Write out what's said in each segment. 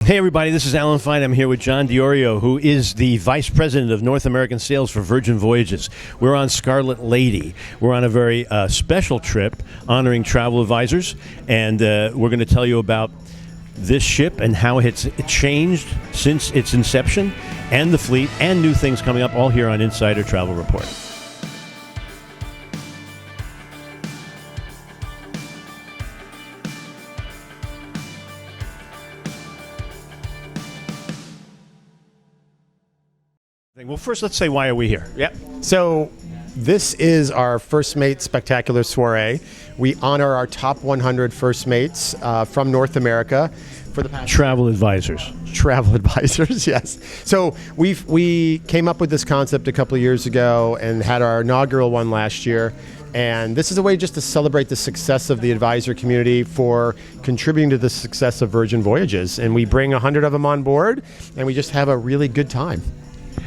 Hey everybody, this is Alan Fine. I'm here with John Diorio, who is the Vice President of North American Sales for Virgin Voyages. We're on Scarlet Lady. We're on a very special trip honoring travel advisors, and we're going to tell you about this ship and how it's changed since its inception, and the fleet, and new things coming up, all here on Insider Travel Report. Well, first, let's say, why are we here? Yep. So this is our First Mate Spectacular Soiree. We honor our top 100 First Mates from North America for the past... Travel advisors. Travel advisors, yes. So we came up with this concept a couple of years ago and had our inaugural one last year. And this is a way just to celebrate the success of the advisor community for contributing to the success of Virgin Voyages. And we bring 100 of them on board, and we just have a really good time.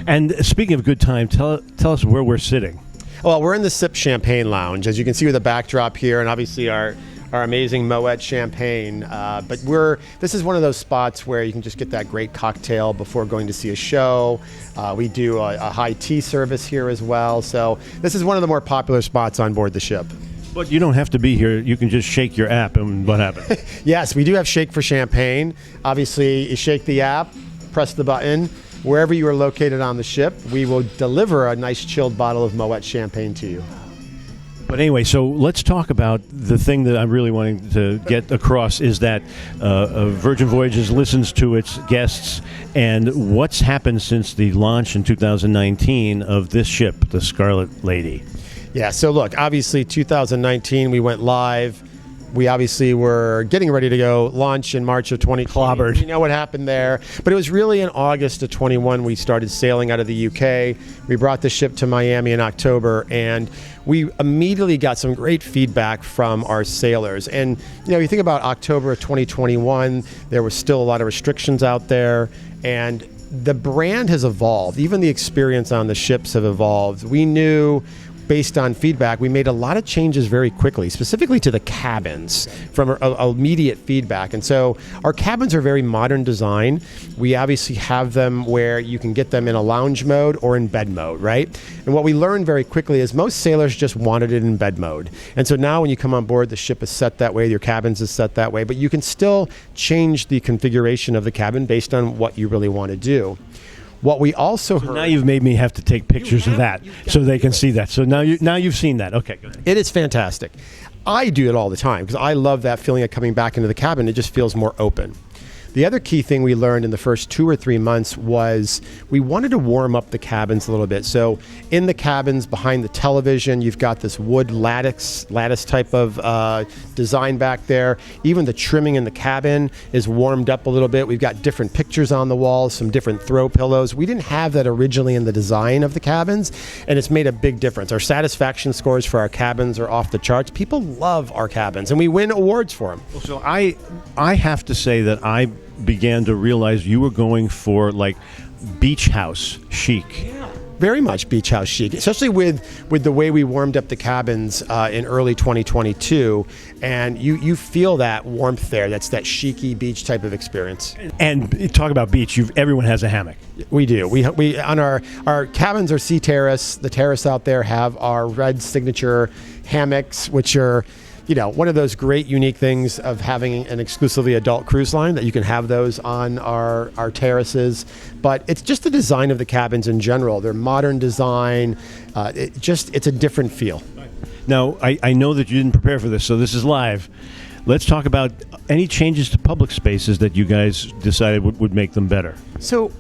And speaking of good time, tell us where we're sitting. Well, we're in the Sip Champagne Lounge, as you can see with the backdrop here, and obviously our amazing Moet champagne. But this is one of those spots where you can just get that great cocktail before going to see a show. We do a high tea service here as well. So this is one of the more popular spots on board the ship. But you don't have to be here. You can just shake your app, and what happens? Yes, we do have Shake for Champagne. Obviously, you shake the app, press the button. Wherever you are located on the ship, we will deliver a nice chilled bottle of Moet champagne to you. But anyway, so let's talk about the thing that I'm really wanting to get across is that Virgin Voyages listens to its guests, and what's happened since the launch in 2019 of this ship, the Scarlet Lady. Yeah, so look, obviously 2019 we went live. We obviously were getting ready to go launch in March of 2020. Clobbered. You know what happened there. But it was really in August of 21 we started sailing out of the UK. We brought the ship to Miami in October, and we immediately got some great feedback from our sailors. And you think about October of 2021, there was still a lot of restrictions out there, and the brand has evolved. Even the experience on the ships have evolved. We knew, based on feedback, we made a lot of changes very quickly, specifically to the cabins from immediate feedback. And so our cabins are very modern design. We obviously have them where you can get them in a lounge mode or in bed mode, right? And what we learned very quickly is most sailors just wanted it in bed mode. And so now when you come on board, the ship is set that way, your cabins is set that way, but you can still change the configuration of the cabin based on what you really want to do. What we also heard... Now you've made me have to take pictures of that so they can see that. So now you've seen that. Okay, good. It is fantastic. I do it all the time because I love that feeling of coming back into the cabin. It just feels more open. The other key thing we learned in the first 2 or 3 months was we wanted to warm up the cabins a little bit. So in the cabins behind the television, you've got this wood lattice type of design back there. Even the trimming in the cabin is warmed up a little bit. We've got different pictures on the walls, some different throw pillows. We didn't have that originally in the design of the cabins, and it's made a big difference. Our satisfaction scores for our cabins are off the charts. People love our cabins, and we win awards for them. So I have to say that I began to realize you were going for like beach house chic. Yeah. Very much beach house chic, especially with the way we warmed up the cabins in early 2022, and you feel that warmth there. That's that chic-y beach type of experience. And talk about beach, everyone has a hammock. We do. We on our cabins are sea terrace. The terrace out there have our red signature hammocks, which are one of those great unique things of having an exclusively adult cruise line, that you can have those on our terraces. But it's just the design of the cabins in general. They're modern design. It's a different feel. Now, I know that you didn't prepare for this, so this is live. Let's talk about any changes to public spaces that you guys decided would make them better. So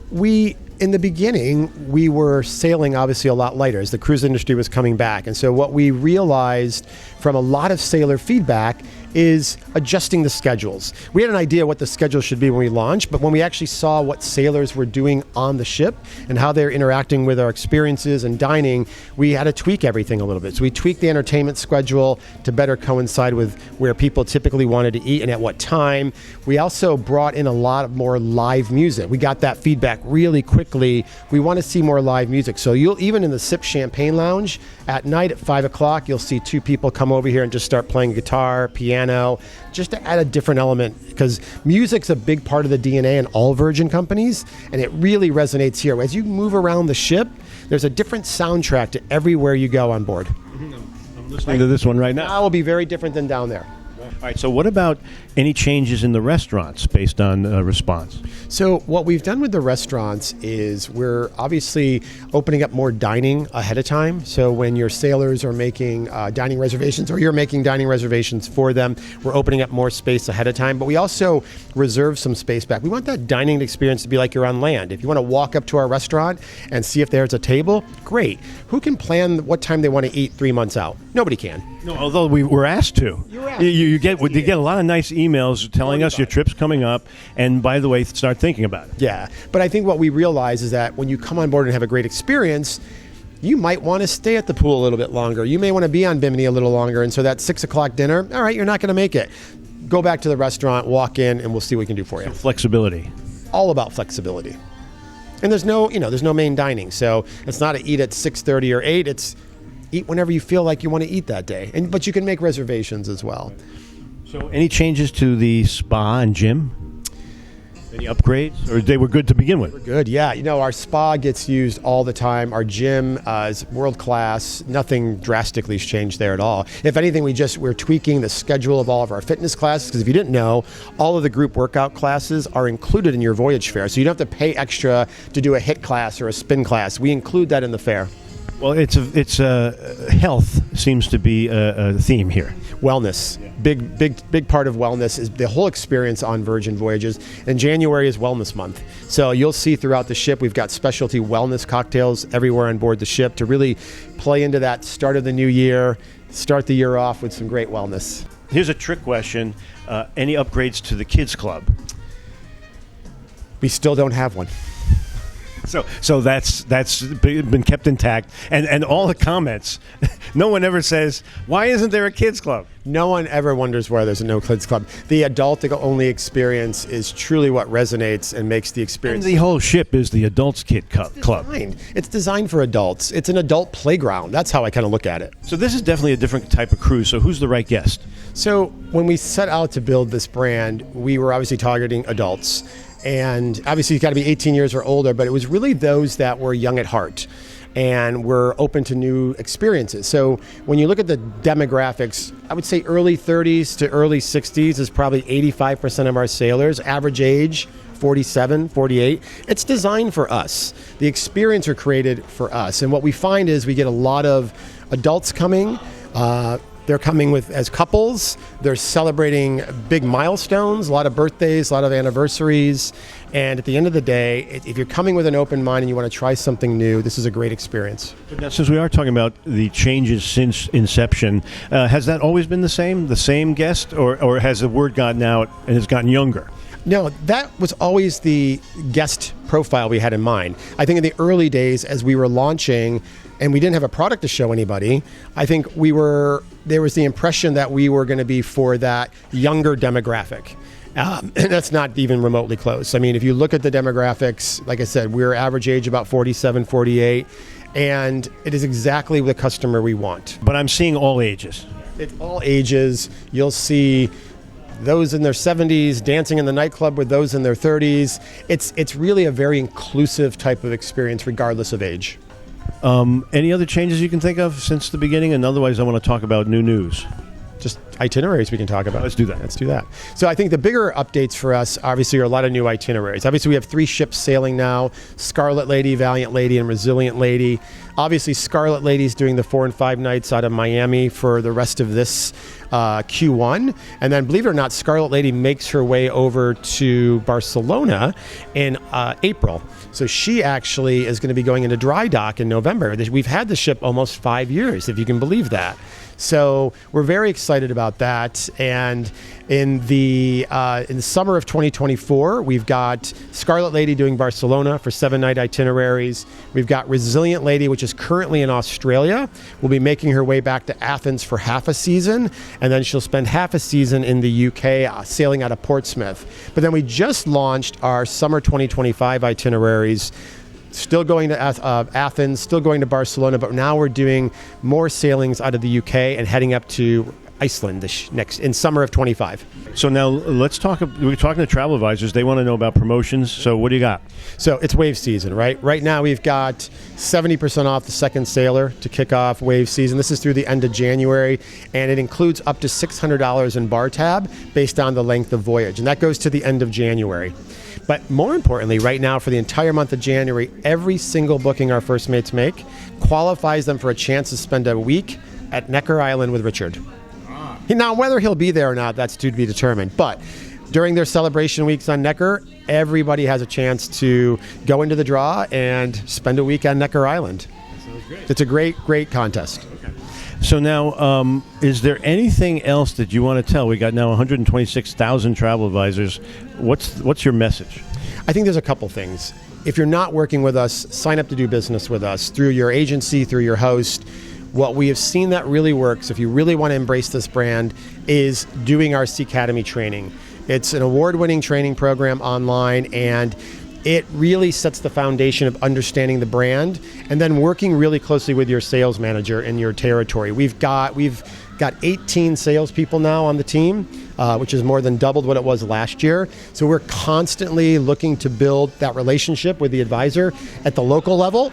in the beginning, we were sailing obviously a lot lighter as the cruise industry was coming back. And so what we realized from a lot of sailor feedback is adjusting the schedules. We had an idea what the schedule should be when we launched, but when we actually saw what sailors were doing on the ship and how they're interacting with our experiences and dining, we had to tweak everything a little bit. So we tweaked the entertainment schedule to better coincide with where people typically wanted to eat and at what time. We also brought in a lot more live music. We got that feedback really quickly. We want to see more live music. So you'll, even in the Sip Champagne Lounge, at night at 5 o'clock, you'll see 2 people come over here and just start playing guitar, piano, piano, just to add a different element, because music's a big part of the DNA in all Virgin companies, and it really resonates here. As you move around the ship, there's a different soundtrack to everywhere you go on board. I'm listening to this one right now. That will be very different than down there. All right, so what about any changes in the restaurants based on response? So what we've done with the restaurants is we're obviously opening up more dining ahead of time. So when your sailors are making dining reservations, or you're making dining reservations for them, we're opening up more space ahead of time. But we also reserve some space back. We want that dining experience to be like you're on land. If you want to walk up to our restaurant and see if there's a table, great. Who can plan what time they want to eat 3 months out? Nobody can. No, although we were asked to. You were asked. You get a lot of nice emails telling us your trip's coming up, and by the way, start thinking about it. Yeah, but I think what we realize is that when you come on board and have a great experience, you might want to stay at the pool a little bit longer. You may want to be on Bimini a little longer, and so that 6 o'clock dinner, all right, you're not going to make it. Go back to the restaurant, walk in, and we'll see what we can do for you. So flexibility. All about flexibility. And there's no main dining, so it's not to eat at 6:30 or 8. It's eat whenever you feel like you want to eat that day. But you can make reservations as well. So any changes to the spa and gym? Any upgrades? Or they were good to begin with? Good, yeah. Our spa gets used all the time. Our gym is world class. Nothing drastically changed there at all. If anything, we're tweaking the schedule of all of our fitness classes, because if you didn't know, all of the group workout classes are included in your voyage fare. So you don't have to pay extra to do a HIIT class or a spin class. We include that in the fare. Well, it's health seems to be a theme here. Wellness. Big part of wellness is the whole experience on Virgin Voyages. And January is Wellness Month. So you'll see throughout the ship, we've got specialty wellness cocktails everywhere on board the ship to really play into that start of the new year, start the year off with some great wellness. Here's a trick question. Any upgrades to the kids club? We still don't have one. So that's been kept intact, and all the comments, no one ever says, why isn't there a kids club? No one ever wonders why there's no kids club. The adult-only experience is truly what resonates and makes the experience. And the whole ship is the adults kid club. It's designed for adults. It's an adult playground. That's how I kind of look at it. So this is definitely a different type of cruise. So who's the right guest? So when we set out to build this brand, we were obviously targeting adults. And obviously, you've got to be 18 years or older, but it was really those that were young at heart and were open to new experiences. So when you look at the demographics, I would say early 30s to early 60s is probably 85% of our sailors. Average age, 47, 48. It's designed for us. The experience are created for us. And what we find is we get a lot of adults coming. They're coming as couples. They're celebrating big milestones, a lot of birthdays, a lot of anniversaries. And at the end of the day, if you're coming with an open mind and you want to try something new, this is a great experience. Now, since we are talking about the changes since inception, has that always been the same guest, or has the word gotten out and it's gotten younger? No, that was always the guest profile we had in mind. I think in the early days, as we were launching and we didn't have a product to show anybody, I think there was the impression that we were going to be for that younger demographic. And that's not even remotely close. I mean, if you look at the demographics, like I said, we're average age about 47, 48, and it is exactly the customer we want. But I'm seeing all ages. It's all ages. You'll see those in their 70s dancing in the nightclub with those in their 30s. It's really a very inclusive type of experience regardless of age. Any other changes you can think of since the beginning? And otherwise, I want to talk about new news. Just itineraries we can talk about. Let's do that. Let's do that. So I think the bigger updates for us, obviously, are a lot of new itineraries. Obviously, we have 3 ships sailing now: Scarlet Lady, Valiant Lady, and Resilient Lady. Obviously, Scarlet Lady is doing the 4 and 5 nights out of Miami for the rest of this Q1. And then, believe it or not, Scarlet Lady makes her way over to Barcelona in April. So she actually is going to be going into dry dock in November. We've had the ship almost 5 years, if you can believe that. So we're very excited about that. And in the summer of 2024, we've got Scarlet Lady doing Barcelona for 7-night itineraries. We've got Resilient Lady, which is currently in Australia. We'll be making her way back to Athens for half a season, and then she'll spend half a season in the UK sailing out of Portsmouth. But then we just launched our summer 2025 itineraries. Still going to Athens, still going to Barcelona, but now we're doing more sailings out of the UK and heading up to Iceland in summer of 25. So now let's talk. We're talking to travel advisors. They want to know about promotions. So what do you got? So it's wave season, right? Right now we've got 70% off the second sailor to kick off wave season. This is through the end of January, and it includes up to $600 in bar tab based on the length of voyage, and that goes to the end of January. But more importantly, right now for the entire month of January, every single booking our first mates make qualifies them for a chance to spend a week at Necker Island with Richard. Now, whether he'll be there or not, that's to be determined. But during their celebration weeks on Necker, everybody has a chance to go into the draw and spend a week on Necker Island. That sounds great. It's a great contest. Okay. So now, is there anything else that you want to tell? We got now 126,000 travel advisors. What's your message? I think there's a couple things. If you're not working with us, sign up to do business with us through your agency, through your host. What we have seen that really works, if you really want to embrace this brand, is doing our Sea Academy training. It's an award-winning training program online, and it really sets the foundation of understanding the brand and then working really closely with your sales manager in your territory. We've got 18 salespeople now on the team, which is more than doubled what it was last year. So we're constantly looking to build that relationship with the advisor at the local level.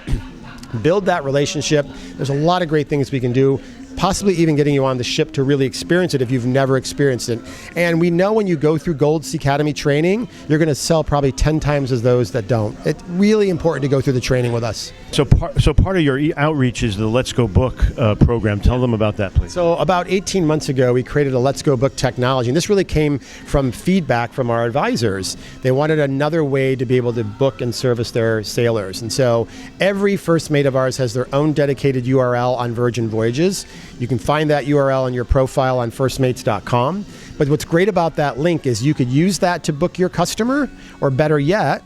Build that relationship. There's a lot of great things we can do, possibly even getting you on the ship to really experience it if you've never experienced it. And we know when you go through Gold Sea Academy training, you're going to sell probably 10 times as those that don't. It's really important to go through the training with us. So part of your outreach is the Let's Go Book program. Tell them about that, please. So about 18 months ago, we created a Let's Go Book technology, and this really came from feedback from our advisors. They wanted another way to be able to book and service their sailors. And so every first mate of ours has their own dedicated URL on Virgin Voyages. You can find that URL in your profile on firstmates.com. But what's great about that link is you could use that to book your customer, or better yet,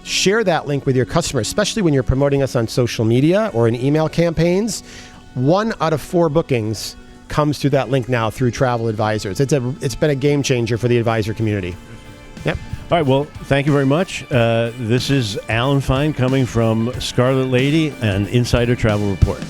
share that link with your customer, especially when you're promoting us on social media or in email campaigns. 1 out of 4 bookings comes through that link now through travel advisors. It's been a game changer for the advisor community. Yep. All right, well, thank you very much. This is Alan Fine coming from Scarlet Lady and Insider Travel Report.